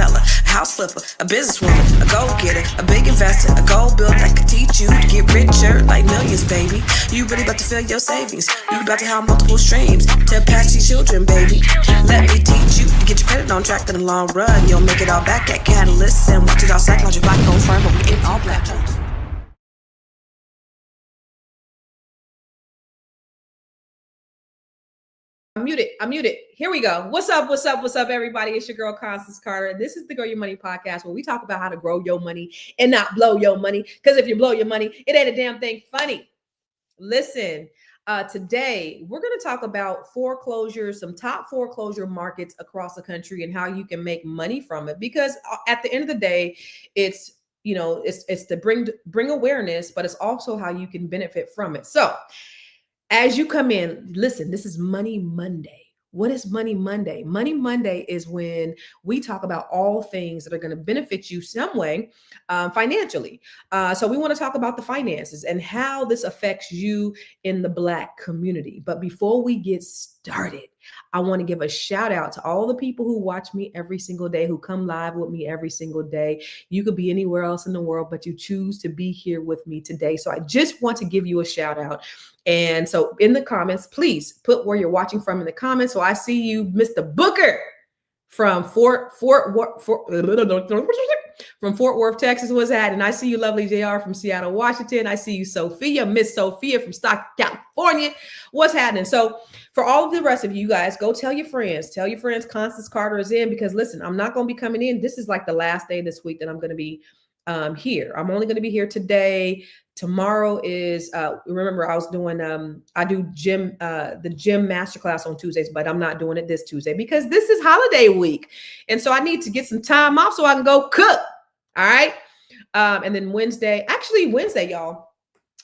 seller, a house flipper, a businesswoman, a go-getter, a big investor, a gold builder that could teach you to get richer like millions, baby. You really about to fill your savings. You about to have multiple streams to pass your children, baby. Let me teach you to get your credit on track in the long run. You'll make it all back at Catalyst and watch it all psychology black on firm, but we ain't all black. I'm muted. Here we go. What's up, everybody? It's your girl, Constance Carter. And this is the Grow Your Money podcast where we talk about how to grow your money and not blow your money. Because if you blow your money, it ain't a damn thing funny. Listen, today we're going to talk about foreclosures, some top foreclosure markets across the country and how you can make money from it. Because at the end of the day, it's to bring awareness, but it's also how you can benefit from it. So as you come in, listen, this is Money Monday. What is Money Monday? Money Monday is when we talk about all things that are going to benefit you some way financially. So we want to talk about the finances and how this affects you in the Black community. But before we get started, I want to give a shout out to all the people who watch me every single day, who come live with me every single day. You could be anywhere else in the world, but you choose to be here with me today. So I just want to give you a shout out. And so in the comments, please put where you're watching from in the comments. So I see you, Mr. Booker from Fort Worth, Texas. What's that? And I see you, lovely JR from Seattle, Washington. I see you, Sophia, Miss Sophia from Stockton, California. What's happening? So for all of the rest of you guys, go tell your friends. Tell your friends Constance Carter is in, because listen, I'm not going to be coming in. This is like the last day this week that I'm going to be here. I'm only going to be here today. Tomorrow is remember I was doing I do the gym masterclass on Tuesdays, but I'm not doing it this Tuesday because this is holiday week, and so I need to get some time off so I can go cook. All right, and then Wednesday, y'all,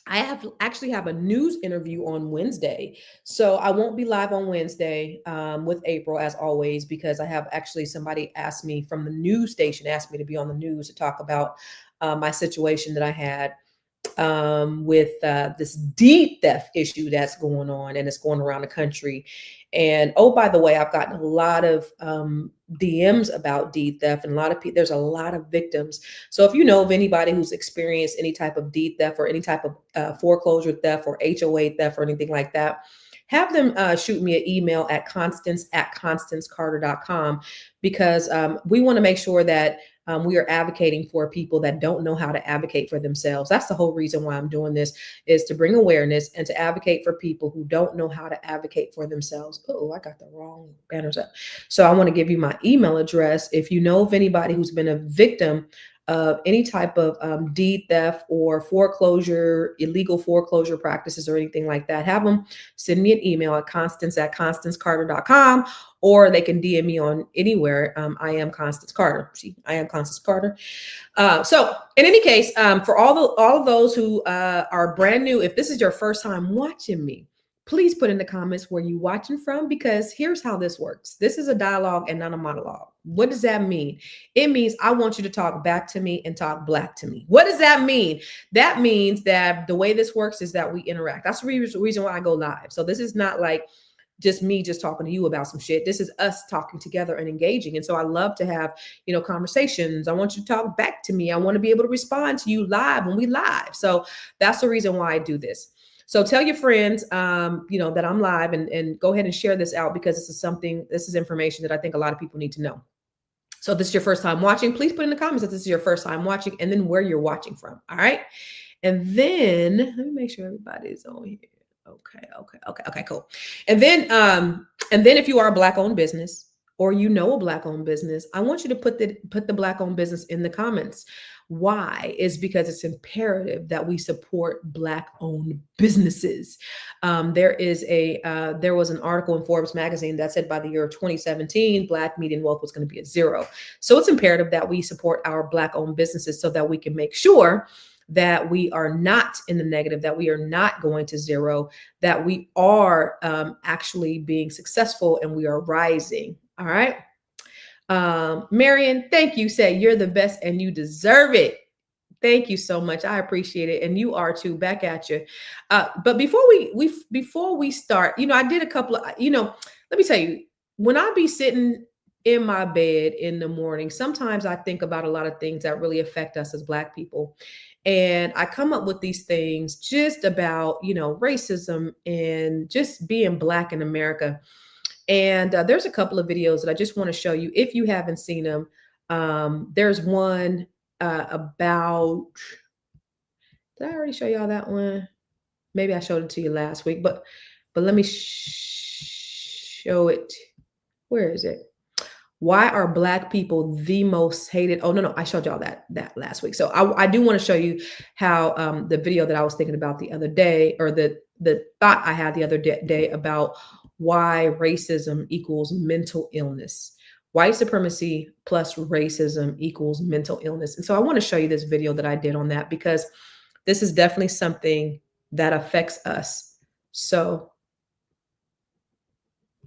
I have a news interview on Wednesday, so I won't be live on Wednesday with April as always, because I have actually somebody asked me from the news station, asked me to be on the news to talk about my situation that I had with this deed theft issue that's going on, and it's going around the country. And oh, by the way, I've gotten a lot of DMs about deed theft, and there's a lot of victims. So if you know of anybody who's experienced any type of deed theft or any type of foreclosure theft or HOA theft or anything like that, have them shoot me an email at constance@constancecarter.com, because we want to make sure that we are advocating for people that don't know how to advocate for themselves. That's the whole reason why I'm doing this, is to bring awareness and to advocate for people who don't know how to advocate for themselves. Oh, I got the wrong banners up. So I want to give you my email address. If you know of anybody who's been a victim of any type of deed theft or foreclosure, illegal foreclosure practices or anything like that, have them send me an email at constance@constancecarter.com, or they can DM me on anywhere. I am Constance Carter. See, I am Constance Carter. So in any case, for all of those who are brand new, if this is your first time watching me, please put in the comments where you're watching from, because here's how this works. This is a dialogue and not a monologue. What does that mean? It means I want you to talk back to me and talk Black to me. What does that mean? That means that the way this works is that we interact. That's the reason why I go live. So this is not like just me just talking to you about some shit. This is us talking together and engaging. And so I love to have, conversations. I want you to talk back to me. I want to be able to respond to you live when we live. So that's the reason why I do this. So tell your friends, that I'm live, and go ahead and share this out, because this is information that I think a lot of people need to know. So if this is your first time watching, please put in the comments that this is your first time watching, and then where you're watching from. All right. And then let me make sure everybody's on here. Okay, cool. And then if you are a Black owned business, or a Black owned business, I want you to put the Black owned business in the comments. Why? Is because it's imperative that we support Black owned businesses. There was an article in Forbes magazine that said by the year 2017, Black median wealth was going to be at 0. So it's imperative that we support our Black owned businesses so that we can make sure that we are not in the negative, that we are not going to 0, that we are actually being successful and we are rising. All right. Marion, thank you. Say you're the best and you deserve it. Thank you so much. I appreciate it. And you are too. Back at you. But before we start, I did a couple of, let me tell you, when I be sitting in my bed in the morning, sometimes I think about a lot of things that really affect us as Black people. And I come up with these things just about, racism and just being Black in America. And there's a couple of videos that I just want to show you if you haven't seen them. There's one about, did I already show y'all that one? Maybe I showed it to you last week, but let me show it. Where is it? Why are Black people the most hated? Oh, no, I showed y'all that last week. So I do want to show you how the video that I was thinking about the other day, or the thought I had the other day about why racism equals mental illness. White supremacy plus racism equals mental illness. And so I want to show you this video that I did on that, because this is definitely something that affects us. So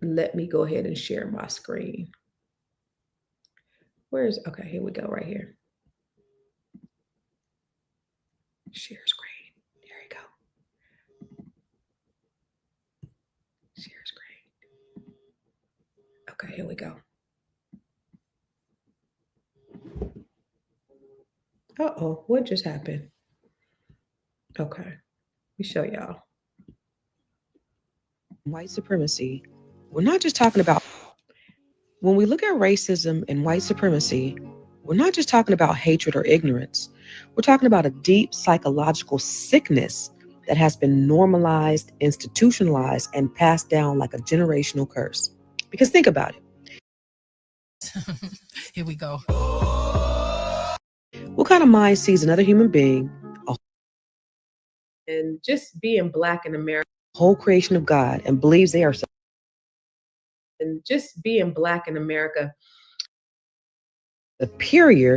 let me go ahead and share my screen. Okay, here we go, right here. Share screen. There we go. Share screen. Okay, here we go. Uh-oh, what just happened? Okay, let me show y'all. White supremacy. We're not just talking about, when we look at racism and white supremacy, we're not just talking about hatred or ignorance. We're talking about a deep psychological sickness that has been normalized, institutionalized, and passed down like a generational curse. Because think about it. Here we go. What kind of mind sees another human being, and just being Black in America, whole creation of God, and believes they are, and just being Black in America, superior?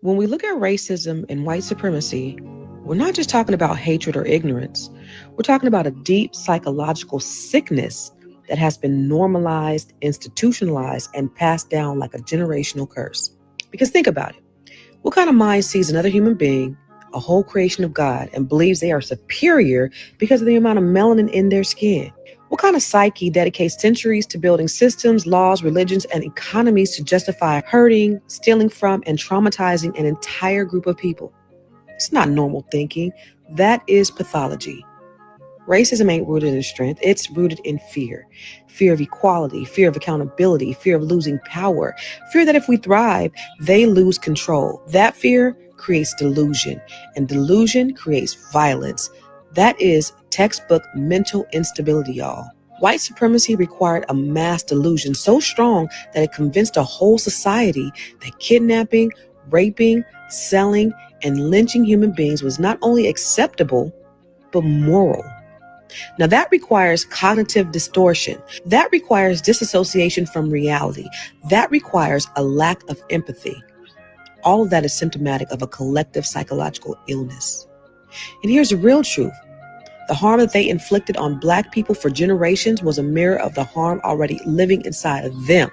When we look at racism and white supremacy, we're not just talking about hatred or ignorance. We're talking about a deep psychological sickness that has been normalized, institutionalized, and passed down like a generational curse. Because think about it. What kind of mind sees another human being, a whole creation of God, and believes they are superior because of the amount of melanin in their skin? What kind of psyche dedicates centuries to building systems, laws, religions, and economies to justify hurting, stealing from, and traumatizing an entire group of people? It's not normal thinking. That is pathology. Racism ain't rooted in strength. It's rooted in fear. Fear of equality, fear of accountability, fear of losing power, fear that if we thrive, they lose control. That fear creates delusion, and delusion creates violence. That is textbook mental instability, y'all. White supremacy required a mass delusion so strong that it convinced a whole society that kidnapping, raping, selling, and lynching human beings was not only acceptable, but moral. Now, that requires cognitive distortion. That requires disassociation from reality. That requires a lack of empathy. All of that is symptomatic of a collective psychological illness. And here's the real truth. The harm that they inflicted on Black people for generations was a mirror of the harm already living inside of them.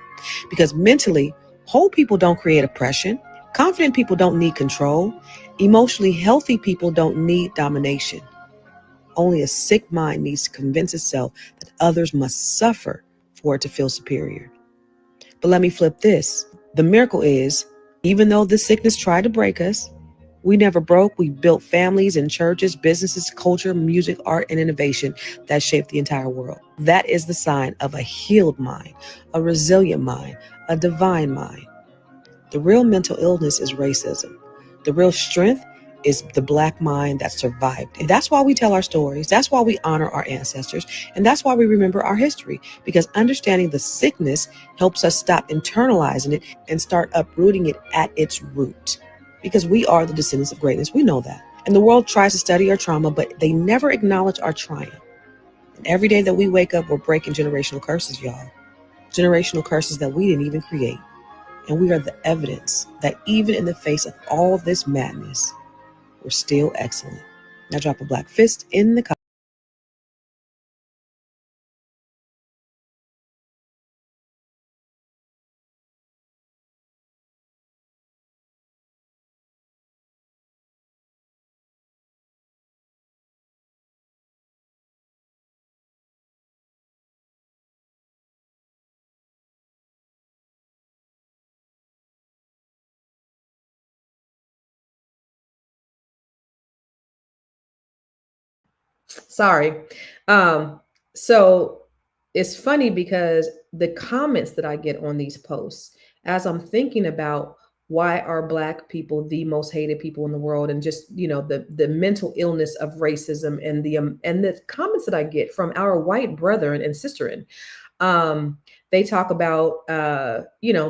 Because mentally, whole people don't create oppression. Confident people don't need control. Emotionally healthy people don't need domination. Only a sick mind needs to convince itself that others must suffer for it to feel superior. But let me flip this. The miracle is, even though this sickness tried to break us, we never broke. We built families and churches, businesses, culture, music, art, and innovation that shaped the entire world. That is the sign of a healed mind, a resilient mind, a divine mind. The real mental illness is racism. The real strength is the Black mind that survived. And that's why we tell our stories. That's why we honor our ancestors. And that's why we remember our history. Because understanding the sickness helps us stop internalizing it and start uprooting it at its root. Because we are the descendants of greatness. We know that. And the world tries to study our trauma, but they never acknowledge our triumph. And every day that we wake up, we're breaking generational curses, y'all. Generational curses that we didn't even create. And we are the evidence that even in the face of all of this madness, we're still excellent. Now drop a Black fist in the Sorry. Um, so it's funny because the comments that I get on these posts, as I'm thinking about why are Black people the most hated people in the world, and just the mental illness of racism, and the comments that I get from our white brethren and sisterin, um, they talk about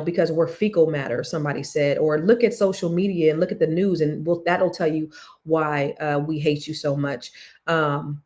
because we're fecal matter, somebody said, or look at social media and look at the news, and that'll tell you why we hate you so much. Um,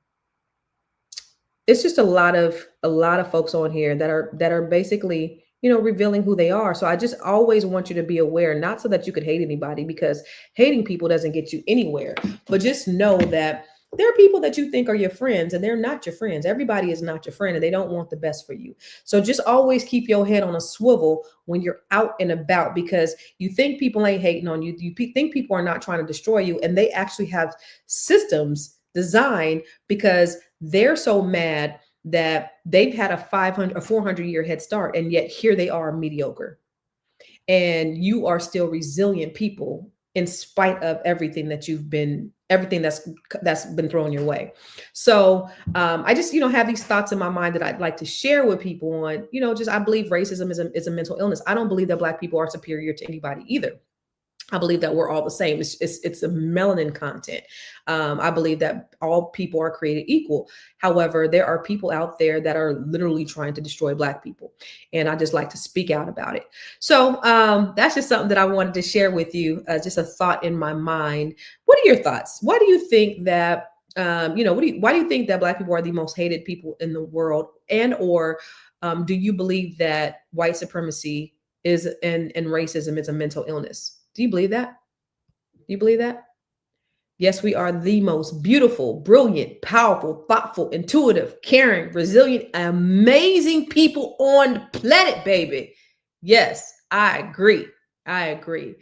it's just a lot of folks on here that are basically revealing who they are. So I just always want you to be aware, not so that you could hate anybody, because hating people doesn't get you anywhere, but just know that there are people that you think are your friends, and they're not your friends. Everybody is not your friend, and they don't want the best for you. So just always keep your head on a swivel when you're out and about, because you think people ain't hating on you. Think people are not trying to destroy you, and they actually have systems designed, because they're so mad that they've had a 500 or 400-year head start, and yet here they are mediocre, and you are still resilient people in spite of everything that's been thrown your way. So I just have these thoughts in my mind that I'd like to share with people on, just, I believe racism is a mental illness. I don't believe that Black people are superior to anybody either. I believe that we're all the same. It's a melanin content. I believe that all people are created equal. However, there are people out there that are literally trying to destroy Black people, and I just like to speak out about it. So that's just something that I wanted to share with you. Just a thought in my mind. What are your thoughts? Why do you think that? Why do you think that Black people are the most hated people in the world, and/or do you believe that white supremacy is and racism is a mental illness? Do you believe that? Do you believe that? Yes, we are the most beautiful, brilliant, powerful, thoughtful, intuitive, caring, resilient, amazing people on the planet, baby. Yes, I agree. I agree.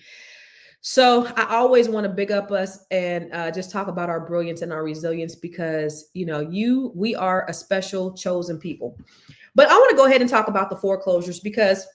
So I always want to big up us and just talk about our brilliance and our resilience, because we are a special chosen people. But I want to go ahead and talk about the foreclosures, because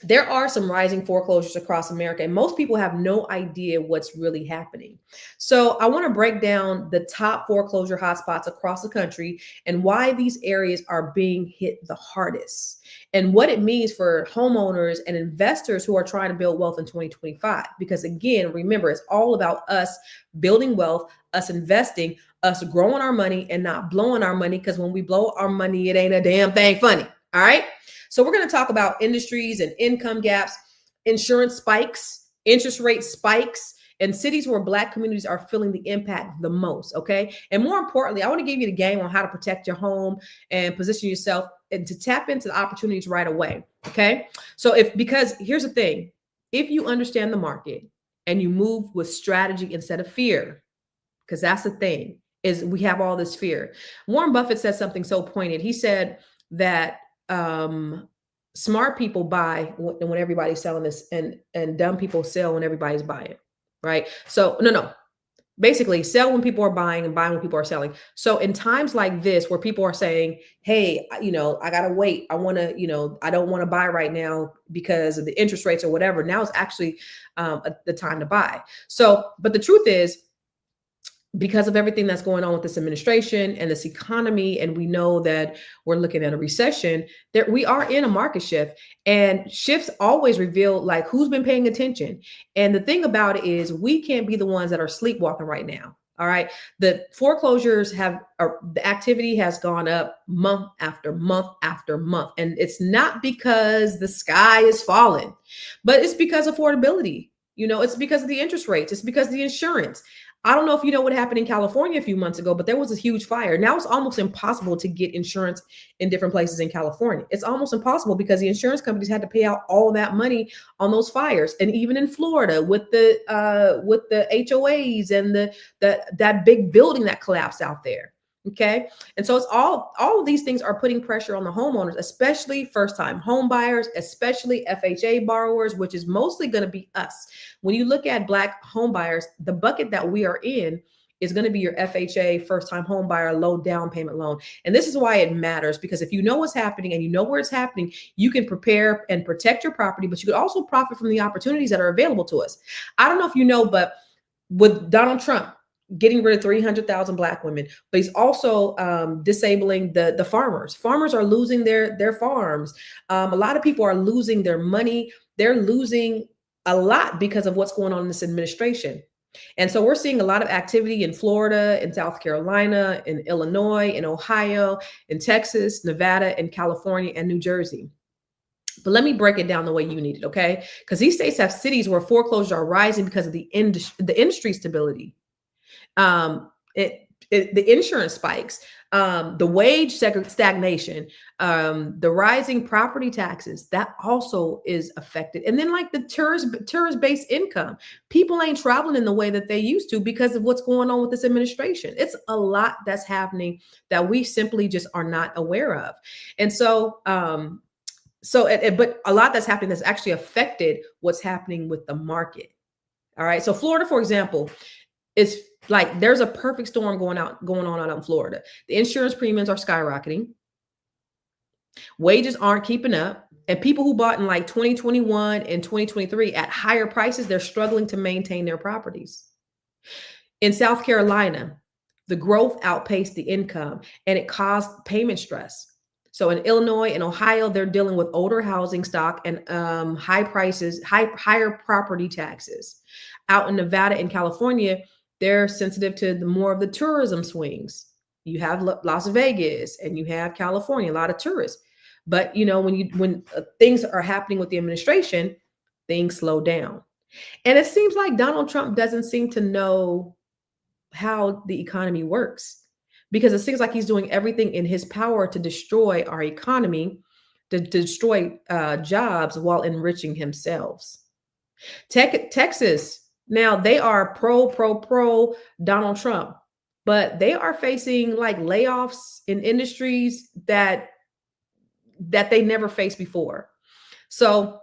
there are some rising foreclosures across America, and most people have no idea what's really happening. So I want to break down the top foreclosure hotspots across the country, and why these areas are being hit the hardest, and what it means for homeowners and investors who are trying to build wealth in 2025. Because again, remember, it's all about us building wealth, us investing, us growing our money, and not blowing our money, because when we blow our money, it ain't a damn thing funny. All right. So we're going to talk about industries and income gaps, insurance spikes, interest rate spikes, and cities where Black communities are feeling the impact the most. Okay. And more importantly, I want to give you the game on how to protect your home and position yourself and to tap into the opportunities right away. Okay. So because here's the thing, if you understand the market and you move with strategy instead of fear, because that's the thing, is we have all this fear. Warren Buffett said something so poignant. He said that smart people buy when everybody's selling this, and dumb people sell when everybody's buying, right? So no, basically sell when people are buying and buy when people are selling. So in times like this, where people are saying, hey, I gotta wait, I want to, I don't want to buy right now because of the interest rates or whatever, now is actually the time to buy. So, but the truth is, because of everything that's going on with this administration and this economy, and we know that we're looking at a recession, that we are in a market shift, and shifts always reveal like who's been paying attention. And the thing about it is, we can't be the ones that are sleepwalking right now. All right. The foreclosures the activity has gone up month after month after month. And it's not because the sky is falling, but it's because of affordability. It's because of the interest rates. It's because of the insurance. I don't know if you know what happened in California a few months ago, but there was a huge fire. Now it's almost impossible to get insurance in different places in California. It's almost impossible because the insurance companies had to pay out all of that money on those fires. And even in Florida with the HOAs and that big building that collapsed out there. Okay. And so it's all of these things are putting pressure on the homeowners, especially first time home buyers, especially FHA borrowers, which is mostly going to be us. When you look at Black home buyers, the bucket that we are in is going to be your FHA first time home buyer low down payment loan. And this is why it matters, because if you know what's happening and you know where it's happening, you can prepare and protect your property, but you could also profit from the opportunities that are available to us. I don't know if you know, but with Donald Trump, getting rid of 300,000 Black women, but he's also disabling the farmers. Farmers are losing their farms. A lot of people are losing their money. They're losing a lot because of what's going on in this administration. And so we're seeing a lot of activity in Florida, in South Carolina, in Illinois, in Ohio, in Texas, Nevada, and California, and New Jersey. But let me break it down the way you need it, okay? Because these states have cities where foreclosures are rising because of the industry stability. The insurance spikes, the wage stagnation, the rising property taxes, that also is affected. And then like the tourist-based income, people ain't traveling in the way that they used to because of what's going on with this administration. It's a lot that's happening that we simply just are not aware of. And so, but a lot that's happening that's actually affected what's happening with the market. All right. So Florida, for example, is like there's a perfect storm going on out in Florida. The insurance premiums are skyrocketing. Wages aren't keeping up. And people who bought in like 2021 and 2023 at higher prices, they're struggling to maintain their properties. In South Carolina, the growth outpaced the income and it caused payment stress. So in Illinois and Ohio, they're dealing with older housing stock and high prices, higher property taxes. Out in Nevada and California, they're sensitive to more of the tourism swings. You have Las Vegas and you have California, a lot of tourists. But you know, when things are happening with the administration, things slow down. And it seems like Donald Trump doesn't seem to know how the economy works, because it seems like he's doing everything in his power to destroy our economy, to destroy jobs while enriching himself. Texas, now they are pro Donald Trump, but they are facing like layoffs in industries that they never faced before. So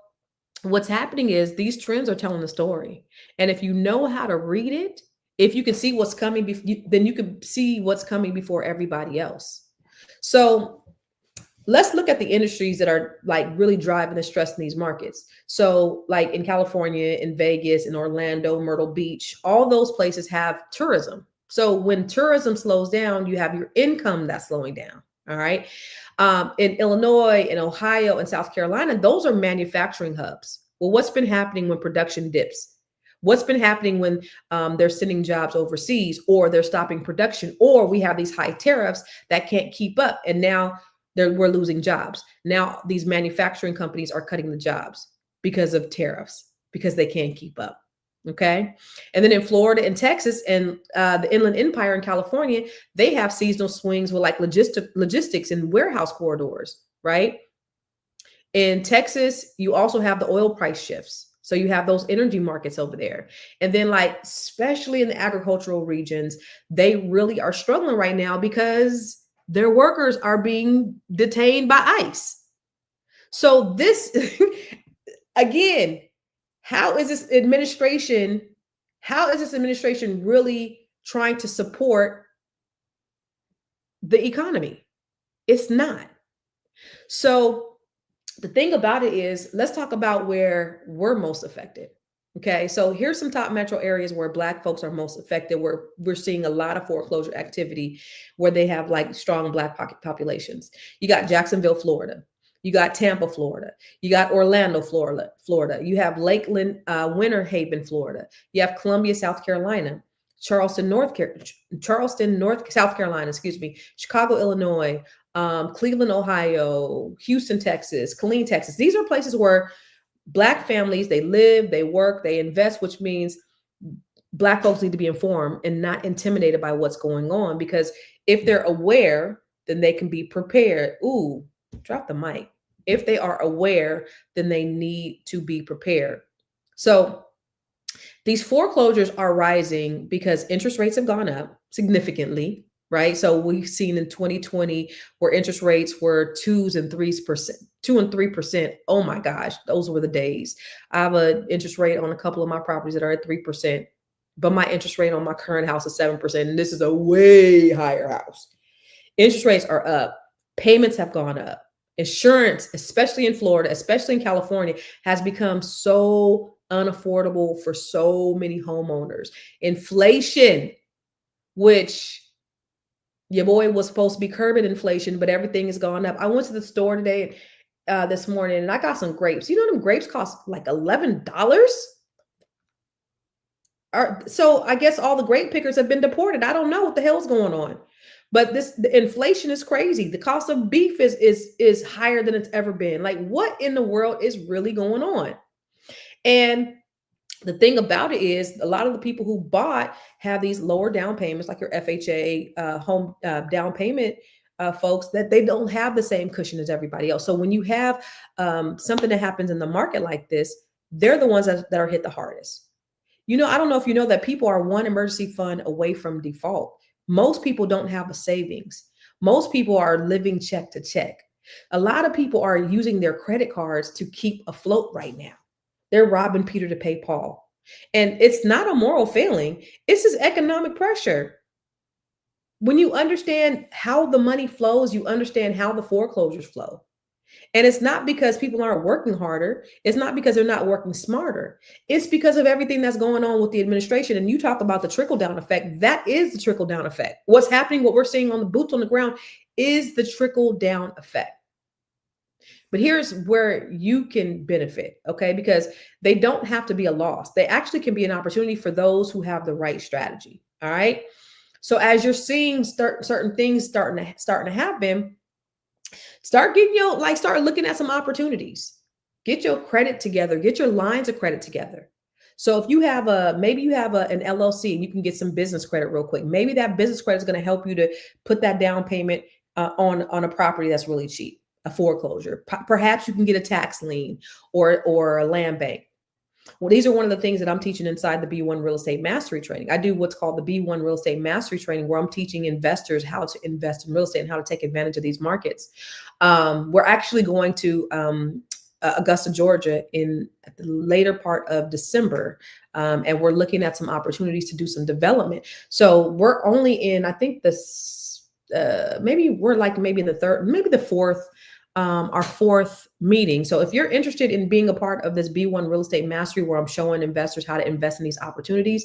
what's happening is these trends are telling the story. And if you know how to read it, if you can see what's coming, then you can see what's coming before everybody else. So let's look at the industries that are like really driving the stress in these markets. So like in California, in Vegas, in Orlando, Myrtle Beach, all those places have tourism. So when tourism slows down, you have your income that's slowing down. All right. In Illinois, in Ohio, and South Carolina, those are manufacturing hubs. Well, what's been happening when production dips? What's been happening when they're sending jobs overseas, or they're stopping production, or we have these high tariffs that can't keep up, and now we're losing jobs. Now these manufacturing companies are cutting the jobs because of tariffs, because they can't keep up. Okay. And then in Florida and Texas and the Inland Empire in California, they have seasonal swings with like logistics and warehouse corridors, right? In Texas, you also have the oil price shifts. So you have those energy markets over there. And then like, especially in the agricultural regions, they really are struggling right now because their workers are being detained by ICE. So this, again, how is this administration really trying to support the economy? It's not. So the thing about it is, let's talk about where we're most affected. Okay, so here's some top metro areas where Black folks are most affected, where we're seeing a lot of foreclosure activity, where they have like strong Black populations. You got Jacksonville, Florida. You got Tampa, Florida. You got Orlando, Florida. You have Lakeland, Winter Haven, Florida. You have Columbia, South Carolina. Charleston, South Carolina, excuse me. Chicago, Illinois. Cleveland, Ohio. Houston, Texas. Killeen, Texas. These are places where Black families, they live, they work, they invest, which means Black folks need to be informed and not intimidated by what's going on, because if they're aware, then they can be prepared. Ooh, drop the mic. If they are aware, then they need to be prepared. So these foreclosures are rising because interest rates have gone up significantly, right? So we've seen in 2020 where interest rates were 2 and 3%. Oh my gosh, those were the days. I have an interest rate on a couple of my properties that are at 3%, but my interest rate on my current house is 7%. And this is a way higher house. Interest rates are up. Payments have gone up. Insurance, especially in Florida, especially in California, has become so unaffordable for so many homeowners. Inflation which your boy was supposed to be curbing inflation, but everything has gone up. I went to the store today, this morning, and I got some grapes. You know, them grapes cost like $11. So I guess all the grape pickers have been deported. I don't know what the hell's going on, but the inflation is crazy. The cost of beef is higher than it's ever been. Like, what in the world is really going on? And the thing about it is, a lot of the people who bought have these lower down payments, like your FHA home down payment folks, that they don't have the same cushion as everybody else. So when you have something that happens in the market like this, they're the ones that are hit the hardest. You know, I don't know if you know that people are one emergency fund away from default. Most people don't have a savings. Most people are living check to check. A lot of people are using their credit cards to keep afloat right now. They're robbing Peter to pay Paul. And it's not a moral failing. It's just economic pressure. When you understand how the money flows, you understand how the foreclosures flow. And it's not because people aren't working harder. It's not because they're not working smarter. It's because of everything that's going on with the administration. And you talk about the trickle down effect. That is the trickle down effect. What's happening, what we're seeing on the boots on the ground is the trickle down effect. But here's where you can benefit, okay? Because they don't have to be a loss. They actually can be an opportunity for those who have the right strategy, all right? So as you're seeing certain things starting to happen, start looking at some opportunities. Get your credit together. Get your lines of credit together. So if you have maybe you have an LLC and you can get some business credit real quick. Maybe that business credit is going to help you to put that down payment on a property that's really cheap. A foreclosure. Perhaps you can get a tax lien or a land bank. Well, these are one of the things that I'm teaching inside the B1 Real Estate Mastery Training. I do what's called the B1 Real Estate Mastery Training, where I'm teaching investors how to invest in real estate and how to take advantage of these markets. We're actually going to Augusta, Georgia at the later part of December. And we're looking at some opportunities to do some development. So we're only in, I think maybe in the third, maybe the fourth, our fourth meeting. So if you're interested in being a part of this B1 Real Estate Mastery, where I'm showing investors how to invest in these opportunities,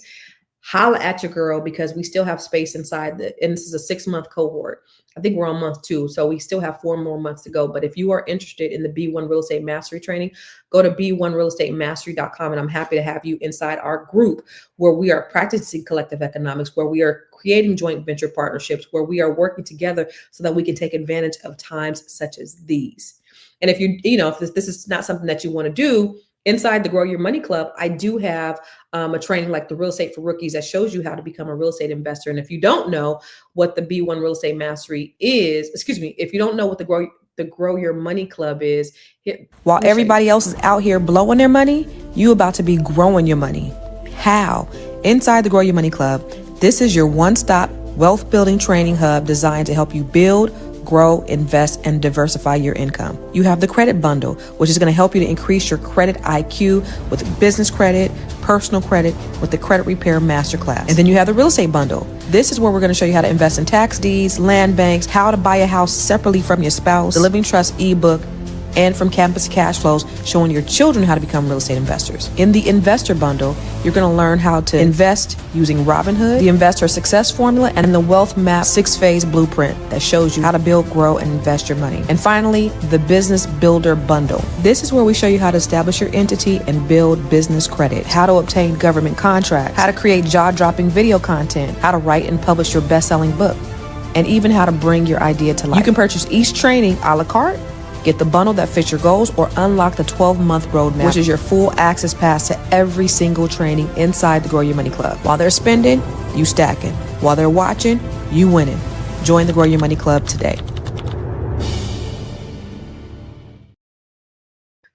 holla at your girl, because we still have space inside and this is a 6-month cohort. I think we're on month 2, so we still have 4 more months to go. But if you are interested in the B1 Real Estate Mastery Training, go to b1realestatemastry.com, and I'm happy to have you inside our group, where we are practicing collective economics, where we are creating joint venture partnerships, where we are working together so that we can take advantage of times such as these. And if if this is not something that you want to do, inside the Grow Your Money Club, I do have a training like the Real Estate for Rookies that shows you how to become a real estate investor. And if you don't know what the B1 Real Estate Mastery is, if you don't know what the Grow Your Money Club is. While everybody else is out here blowing their money, you about to be growing your money. How? Inside the Grow Your Money Club, this is your one-stop wealth building training hub designed to help you build, grow, invest, and diversify your income. You have the credit bundle, which is going to help you to increase your credit IQ with business credit, personal credit, with the credit repair masterclass. And then you have the real estate bundle. This is where we're going to show you how to invest in tax deeds, land banks, how to buy a house separately from your spouse, the Living Trust ebook, and from Campus Cash Flows, showing your children how to become real estate investors. In the investor bundle, you're going to learn how to invest using Robinhood, the investor success formula, and the wealth map 6-phase blueprint that shows you how to build, grow, and invest your money. And finally, the business builder bundle. This is where we show you how to establish your entity and build business credit, how to obtain government contracts, how to create jaw-dropping video content, how to write and publish your best-selling book, and even how to bring your idea to life. You can purchase each training a la carte, get the bundle that fits your goals, or unlock the 12-month roadmap, which is your full access pass to every single training inside the Grow Your Money Club. While they're spending, you stacking. While they're watching, you winning. Join the Grow Your Money Club today.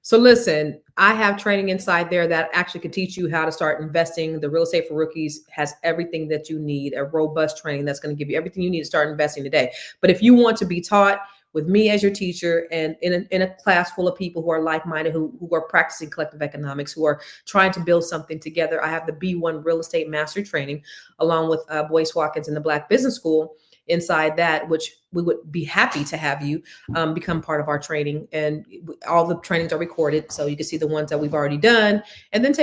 So listen, I have training inside there that actually can teach you how to start investing. The Real Estate for Rookies has everything that you need, a robust training that's going to give you everything you need to start investing today. But if you want to be taught with me as your teacher and in a class full of people who are like-minded, who are practicing collective economics, who are trying to build something together, I have the B1 Real Estate Mastery Training along with Boyce Watkins and the Black Business School. inside that, which we would be happy to have you become part of our training. And all the trainings are recorded, so you can see the ones that we've already done, and then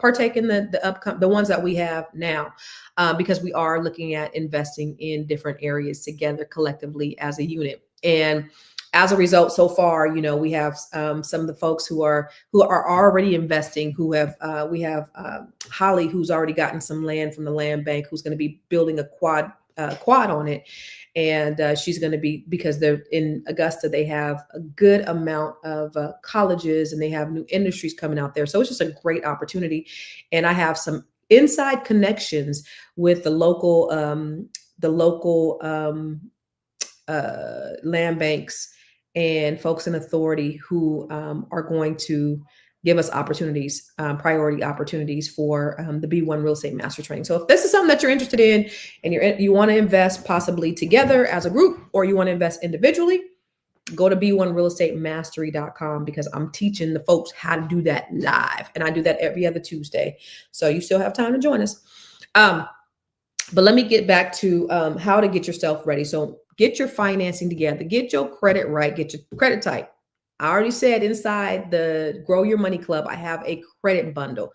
partake in the ones that we have now, because we are looking at investing in different areas together collectively as a unit. And as a result, so far, we have some of the folks who are already investing. We have Holly, who's already gotten some land from the land bank, who's going to be building a quad on it, and she's going to be, because they're in Augusta, they have a good amount of colleges, and they have new industries coming out there. So it's just a great opportunity, and I have some inside connections with the local land banks and folks in authority who are going to give us opportunities, priority opportunities for the B1 Real Estate Master Training. So if this is something that you're interested in, and you want to invest possibly together as a group, or you want to invest individually, go to b1realestatemastery.com, because I'm teaching the folks how to do that live. And I do that every other Tuesday. So you still have time to join us. But let me get back to how to get yourself ready. So get your financing together, get your credit right, get your credit tight. I already said inside the Grow Your Money Club, I have a credit bundle.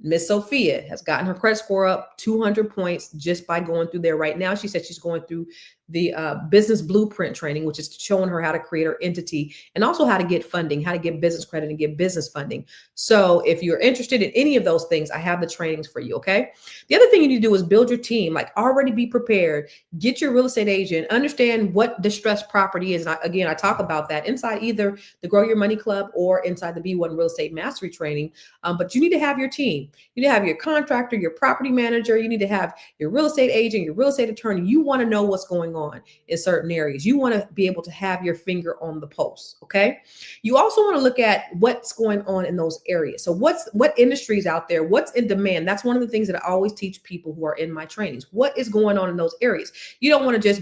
Miss Sophia has gotten her credit score up 200 points just by going through there right now. She said she's going through the business blueprint training, which is showing her how to create her entity, and also how to get funding, how to get business credit and get business funding. So if you're interested in any of those things, I have the trainings for you. Okay. The other thing you need to do is build your team, like already be prepared, get your real estate agent, understand what distressed property is. And I talk about that inside either the Grow Your Money Club or inside the B1 Real Estate Mastery Training. But you need to have your team. You need to have your contractor, your property manager. You need to have your real estate agent, your real estate attorney. You want to know what's going on in certain areas. You want to be able to have your finger on the pulse. Okay. You also want to look at what's going on in those areas. So what industries out there, what's in demand? That's one of the things that I always teach people who are in my trainings. What is going on in those areas? You don't want to just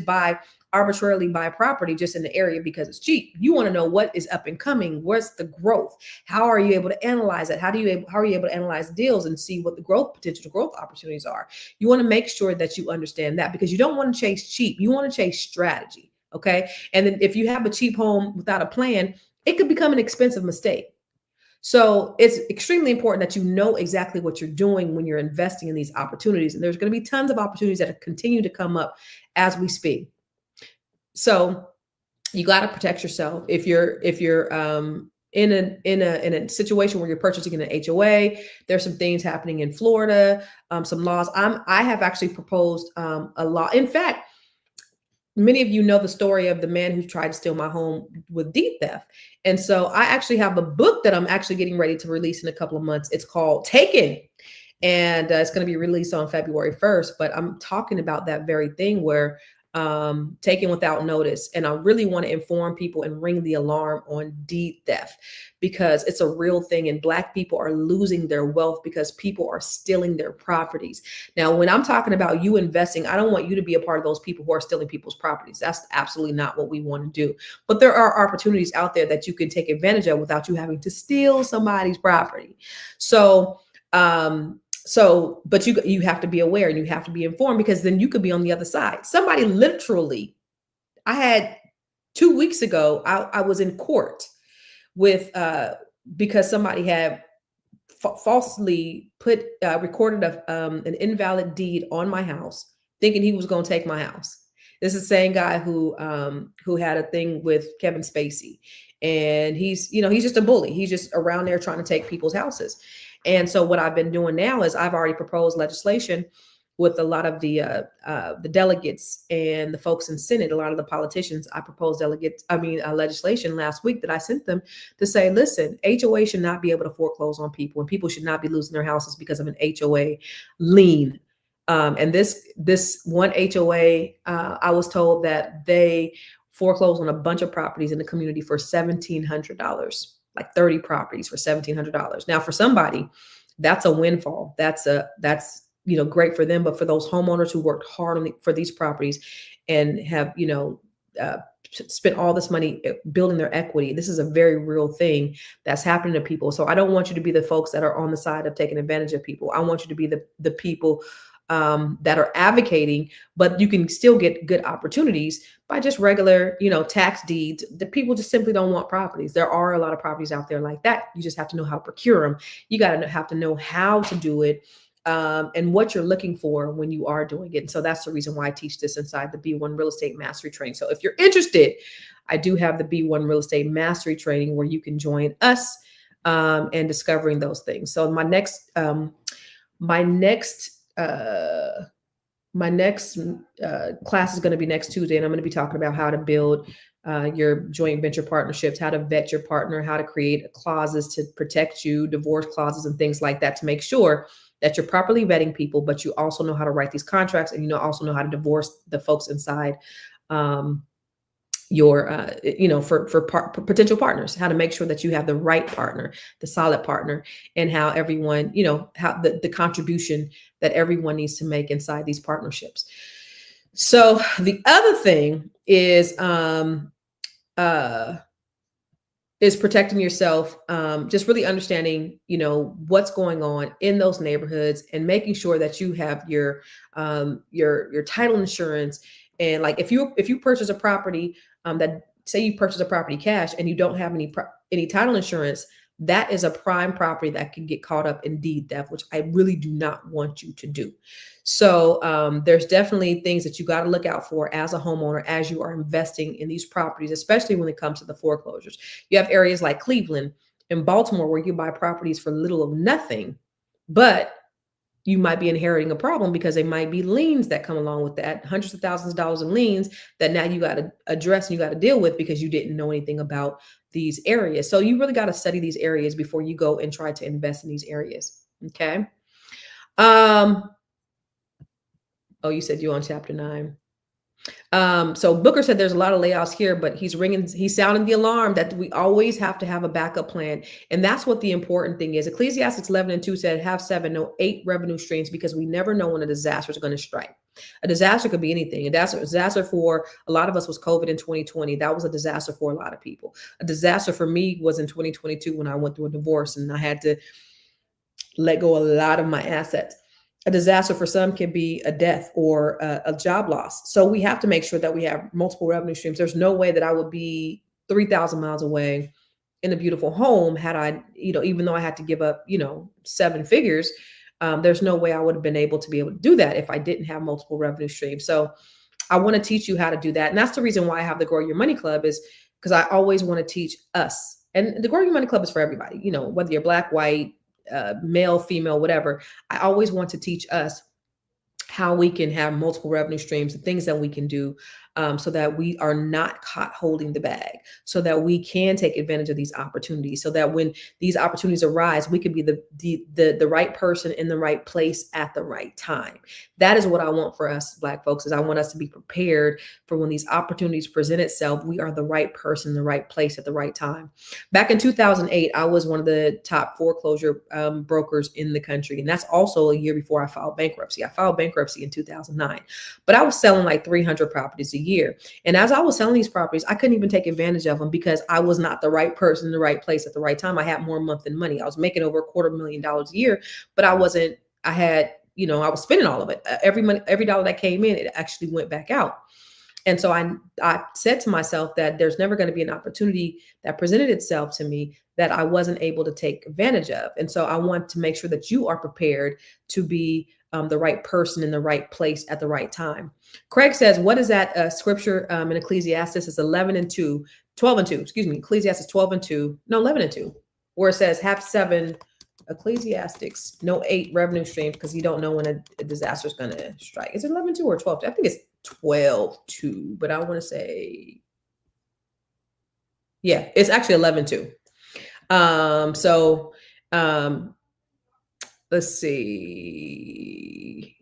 arbitrarily buy property just in the area because it's cheap. You want to know what is up and coming. What's the growth? How are you able to analyze it? How are you able to analyze deals and see what the potential growth opportunities are? You want to make sure that you understand that, because you don't want to chase cheap. You want to chase strategy. Okay. And then if you have a cheap home without a plan, it could become an expensive mistake. So it's extremely important that you know exactly what you're doing when you're investing in these opportunities. And there's going to be tons of opportunities that continue to come up as we speak. So you got to protect yourself. If you're in a situation where you're purchasing an HOA, there's some things happening in Florida, some laws. I have actually proposed a law. In fact, many of you know the story of the man who tried to steal my home with deed theft. And so I actually have a book that I'm actually getting ready to release in a couple of months. It's called Taken. And it's going to be released on February 1st. But I'm talking about that very thing where taken without notice. And I really want to inform people and ring the alarm on deed theft, because it's a real thing. And Black people are losing their wealth because people are stealing their properties. Now, when I'm talking about you investing, I don't want you to be a part of those people who are stealing people's properties. That's absolutely not what we want to do. But there are opportunities out there that you can take advantage of without you having to steal somebody's property. But you have to be aware and you have to be informed, because then you could be on the other side. Somebody literally, I had 2 weeks ago, I was in court with, because somebody had falsely recorded an invalid deed on my house, thinking he was going to take my house. This is the same guy who had a thing with Kevin Spacey, and he's just a bully. He's just around there trying to take people's houses. And so what I've been doing now is I've already proposed legislation with a lot of the delegates and the folks in Senate, a lot of the politicians. I proposed legislation last week that I sent them to say, listen, HOA should not be able to foreclose on people, and people should not be losing their houses because of an HOA lien. And this one HOA, I was told that they foreclosed on a bunch of properties in the community for $1,700. Like 30 properties for $1,700. Now, for somebody, that's a windfall. That's great for them. But for those homeowners who worked hard for these properties and have, spent all this money building their equity, this is a very real thing that's happening to people. So I don't want you to be the folks that are on the side of taking advantage of people. I want you to be the people that are advocating, but you can still get good opportunities by just regular, tax deeds. The people just simply don't want properties. There are a lot of properties out there like that. You just have to know how to procure them. You got to have to know how to do it, and what you're looking for when you are doing it. And so that's the reason why I teach this inside the B1 Real Estate Mastery Training. So if you're interested, I do have the B1 Real Estate Mastery Training where you can join us, and discovering those things. So my next class is going to be next Tuesday, and I'm going to be talking about how to build your joint venture partnerships, how to vet your partner, how to create clauses to protect you, divorce clauses and things like that, to make sure that you're properly vetting people, but you also know how to write these contracts, and also know how to divorce the folks inside your for potential partners, how to make sure that you have the right partner, the solid partner, and how everyone, how the contribution that everyone needs to make inside these partnerships. So the other thing is protecting yourself, just really understanding, what's going on in those neighborhoods, and making sure that you have your title insurance. And like if you purchase a property, that say you purchase a property cash and you don't have any title insurance, that is a prime property that can get caught up in deed theft, which I really do not want you to do. So there's definitely things that you got to look out for as a homeowner as you are investing in these properties, especially when it comes to the foreclosures. You have areas like Cleveland and Baltimore where you buy properties for little of nothing, but you might be inheriting a problem because they might be liens that come along with that, hundreds of thousands of dollars in liens that now you got to address and you got to deal with because you didn't know anything about these areas. So you really got to study these areas before you go and try to invest in these areas. Okay. Oh, you said you're on chapter 9. So Booker said there's a lot of layoffs here, but he's sounding the alarm that we always have to have a backup plan. And that's what the important thing is. Ecclesiastes 11:2 said, have 7, no 8 revenue streams, because we never know when a disaster is going to strike. A disaster could be anything. A disaster for a lot of us was COVID in 2020. That was a disaster for a lot of people. A disaster for me was in 2022 when I went through a divorce and I had to let go a lot of my assets. A disaster for some can be a death or a job loss. So we have to make sure that we have multiple revenue streams. There's no way that I would be 3,000 miles away in a beautiful home had I, even though I had to give up, 7 figures, there's no way I would have been able to do that if I didn't have multiple revenue streams. So I want to teach you how to do that. And that's the reason why I have the Grow Your Money Club, is because I always want to teach us. And the Grow Your Money Club is for everybody, whether you're black, white, male, female, whatever. I always want to teach us how we can have multiple revenue streams and things that we can do, so that we are not caught holding the bag, so that we can take advantage of these opportunities, so that when these opportunities arise, we can be the right person in the right place at the right time. That is what I want for us Black folks, is I want us to be prepared for when these opportunities present itself. We are the right person in the right place at the right time. Back in 2008, I was one of the top foreclosure brokers in the country. And that's also a year before I filed bankruptcy. I filed bankruptcy in 2009, but I was selling like 300 properties a year. And as I was selling these properties, I couldn't even take advantage of them because I was not the right person in the right place at the right time. I had more month than money. I was making over $250,000 a year, but I was spending all of it. Every dollar that came in, it actually went back out. And so I said to myself that there's never going to be an opportunity that presented itself to me that I wasn't able to take advantage of. And so I want to make sure that you are prepared to be the right person in the right place at the right time. Craig says, what is that scripture in Ecclesiastes? It's 12 and 2, Ecclesiastes 12:2, no, 11:2, where it says have 7, Ecclesiastics, no 8 revenue streams, because you don't know when a disaster is going to strike. Is it 11:2 or 12:2? I think it's 12:2, but I want to say, yeah, it's actually 11:2. Let's see.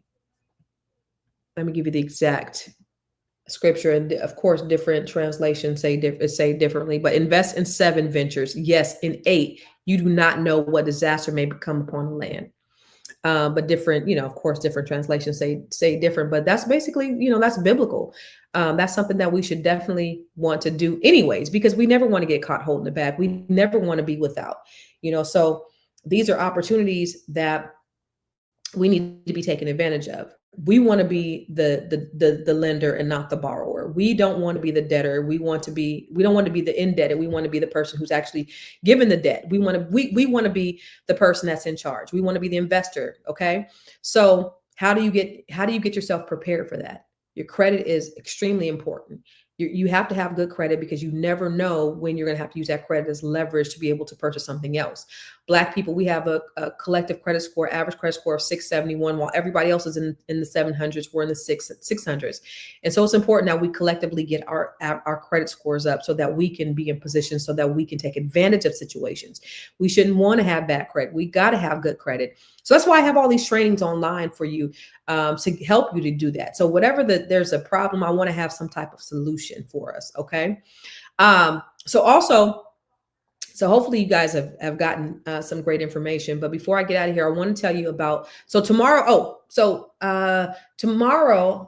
Let me give you the exact scripture, and of course, different translations say differently. But invest in 7 ventures. Yes, in 8, you do not know what disaster may come upon the land. But different, of course, different translations say different. But that's basically, that's biblical. That's something that we should definitely want to do anyways, because we never want to get caught holding the bag. We never want to be without. So these are opportunities that we need to be taken advantage of. We want to be the lender and not the borrower. We don't want to be the debtor. We don't want to be the indebted. We want to be the person who's actually given the debt. We want to be the person that's in charge. We want to be the investor. Okay. So how do you get yourself prepared for that? Your credit is extremely important. You have to have good credit because you never know when you're going to have to use that credit as leverage to be able to purchase something else. Black people, we have a collective credit score, average credit score of 671, while everybody else is in the 700s. We're in the 600s. And so it's important that we collectively get our credit scores up so that we can be in position so that we can take advantage of situations. We shouldn't want to have bad credit. We got to have good credit. So that's why I have all these trainings online for you to help you to do that. So whatever there's a problem, I want to have some type of solution for us. Okay. So hopefully you guys have gotten some great information. But before I get out of here, I want to tell you about, tomorrow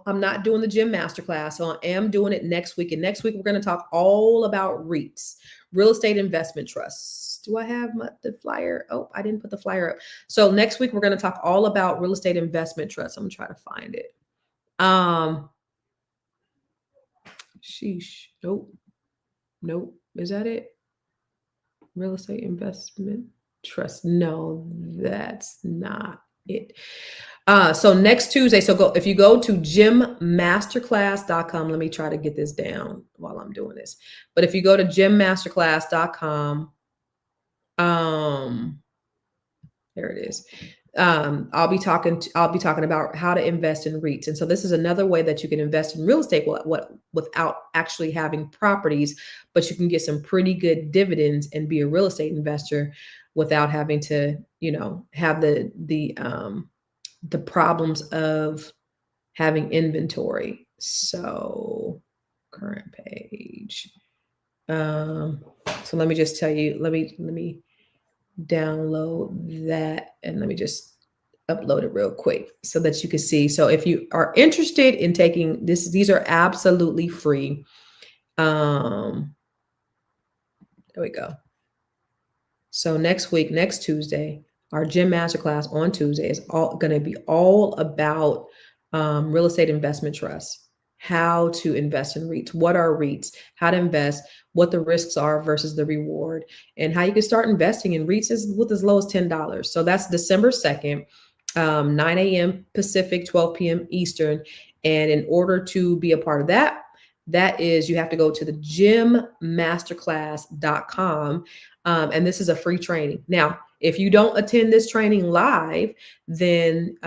I'm not doing the gym masterclass. So I am doing it next week. And next week, we're going to talk all about REITs, real estate investment trusts. Do I have the flyer? Oh, I didn't put the flyer up. So next week, we're going to talk all about real estate investment trusts. I'm going to try to find it. Sheesh. Nope. Is that it? Real estate investment trust. No, that's not it. So next Tuesday, if you go to gymmasterclass.com, let me try to get this down while I'm doing this. But if you go to gymmasterclass.com, there it is. I'll be talking about how to invest in REITs. And so this is another way that you can invest in real estate without actually having properties, but you can get some pretty good dividends and be a real estate investor without having to, have the problems of having inventory. So current page. So let me just tell you, let me download that and let me just upload it real quick so that you can see. So if you are interested in taking this, these are absolutely free. There we go. So next Tuesday, our gym masterclass on Tuesday is going to be all about real estate investment trusts. How to invest in REITs, what are REITs, how to invest, what the risks are versus the reward, and how you can start investing in REITs with as low as $10. So that's December 2nd, 9 a.m. Pacific, 12 p.m. Eastern. And in order to be a part of that is you have to go to the gymmasterclass.com. And this is a free training. Now, if you don't attend this training live, then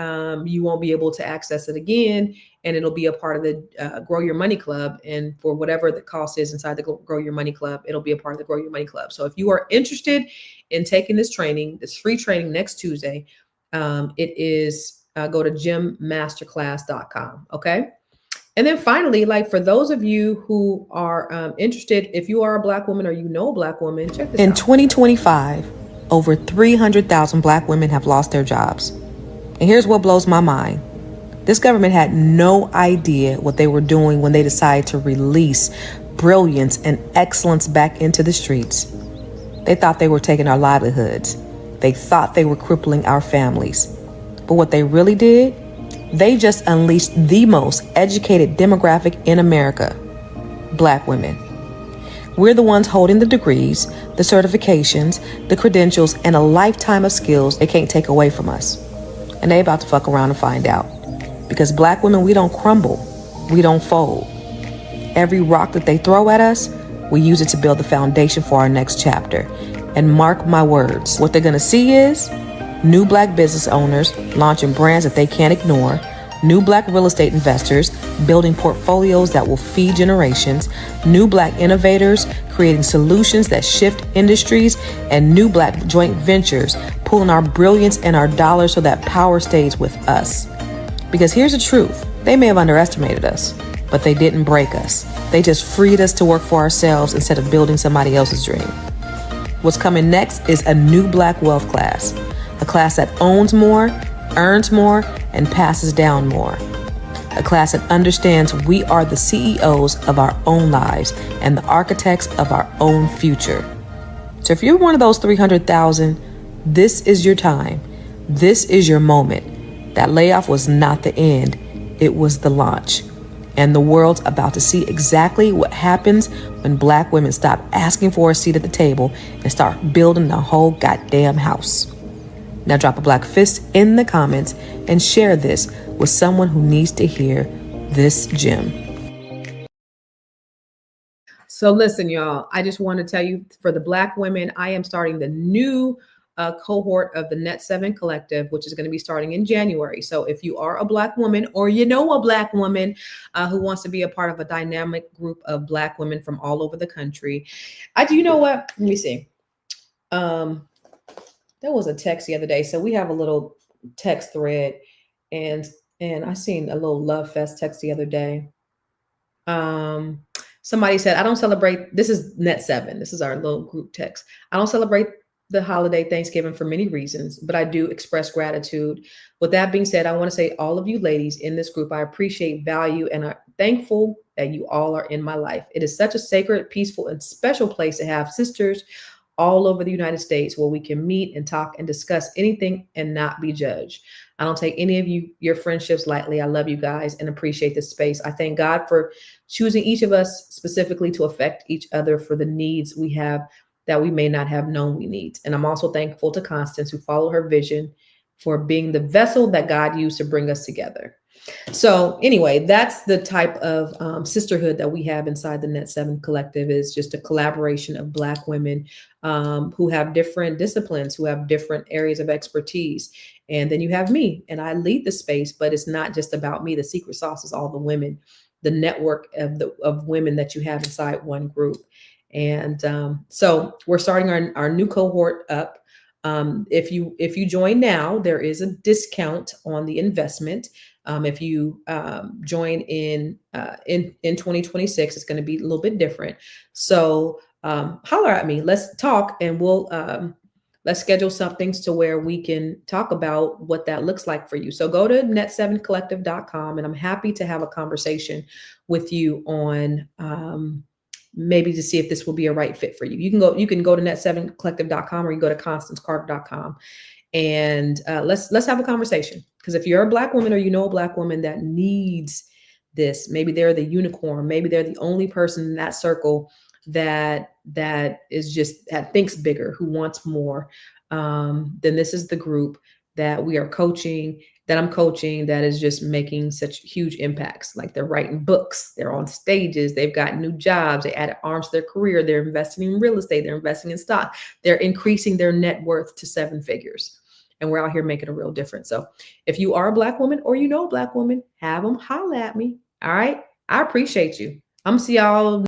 you won't be able to access it again. And it'll be a part of the Grow Your Money Club. And for whatever the cost is inside the Grow Your Money Club, it'll be a part of the Grow Your Money Club. So if you are interested in taking this training, this free training next Tuesday, it is go to gymmasterclass.com. Okay. And then finally, like for those of you who are interested, if you are a Black woman or you know a Black woman, check this out. In 2025, over 300,000 Black women have lost their jobs. And here's what blows my mind. This government had no idea what they were doing when they decided to release brilliance and excellence back into the streets. They thought they were taking our livelihoods. They thought they were crippling our families. But what they really did, they just unleashed the most educated demographic in America, Black women. We're the ones holding the degrees, the certifications, the credentials, and a lifetime of skills they can't take away from us. And they about to fuck around and find out. Because Black women, we don't crumble. We don't fold. Every rock that they throw at us, we use it to build the foundation for our next chapter. And mark my words, what they're going to see is new Black business owners launching brands that they can't ignore, new Black real estate investors building portfolios that will feed generations, new Black innovators creating solutions that shift industries, and new Black joint ventures pulling our brilliance and our dollars so that power stays with us. Because here's the truth, they may have underestimated us, but they didn't break us. They just freed us to work for ourselves instead of building somebody else's dream. What's coming next is a new Black wealth class, a class that owns more, earns more, and passes down more. A class that understands we are the CEOs of our own lives and the architects of our own future. So if you're one of those 300,000, this is your time. This is your moment. That layoff was not the end, it was the launch. And the world's about to see exactly what happens when Black women stop asking for a seat at the table and start building the whole goddamn house. Now drop a Black fist in the comments and share this with someone who needs to hear this gem. So listen, y'all, I just want to tell you, for the Black women, I am starting the new cohort of the Net 7 Collective, which is going to be starting in January. So if you are a Black woman, or you know a Black woman who wants to be a part of a dynamic group of Black women from all over the country, you know what? Let me see. There was a text the other day. So we have a little text thread, and I seen a little love fest text the other day. Somebody said, I don't celebrate, this is Net 7. This is our little group text. I don't celebrate the holiday Thanksgiving for many reasons, but I do express gratitude. With that being said, I want to say, all of you ladies in this group, I appreciate, value, and I'm thankful that you all are in my life. It is such a sacred, peaceful, and special place to have sisters all over the United States where we can meet and talk and discuss anything and not be judged. I don't take any of your friendships lightly. I love you guys and appreciate this space. I thank God for choosing each of us specifically to affect each other for the needs we have that we may not have known we need. And I'm also thankful to Constance, who followed her vision, for being the vessel that God used to bring us together. So anyway, that's the type of sisterhood that we have inside the Net 7 Collective, is just a collaboration of Black women who have different disciplines, who have different areas of expertise. And then you have me, and I lead the space, but it's not just about me. The secret sauce is all the women, the network of women that you have inside one group. And so we're starting our new cohort up. If you join now, there is a discount on the investment. If you join in 2026, it's going to be a little bit different. So holler at me. Let's talk, and let's schedule some things to where we can talk about what that looks like for you. So go to net7collective.com, and I'm happy to have a conversation with you on maybe to see if this will be a right fit for you. You can go to net7collective.com, or you can go to constancecarter.com. And let's have a conversation. Because if you're a Black woman, or you know a Black woman that needs this, maybe they're the unicorn, maybe they're the only person in that circle that is just, that thinks bigger, who wants more, then this is the group that we are coaching, that I'm coaching, that is just making such huge impacts. Like, they're writing books, they're on stages, they've got new jobs, they added arms to their career, they're investing in real estate, they're investing in stock, they're increasing their net worth to 7 figures. And we're out here making a real difference. So if you are a Black woman, or you know a Black woman, have them holla at me. All right. I appreciate you. I'm gonna see y'all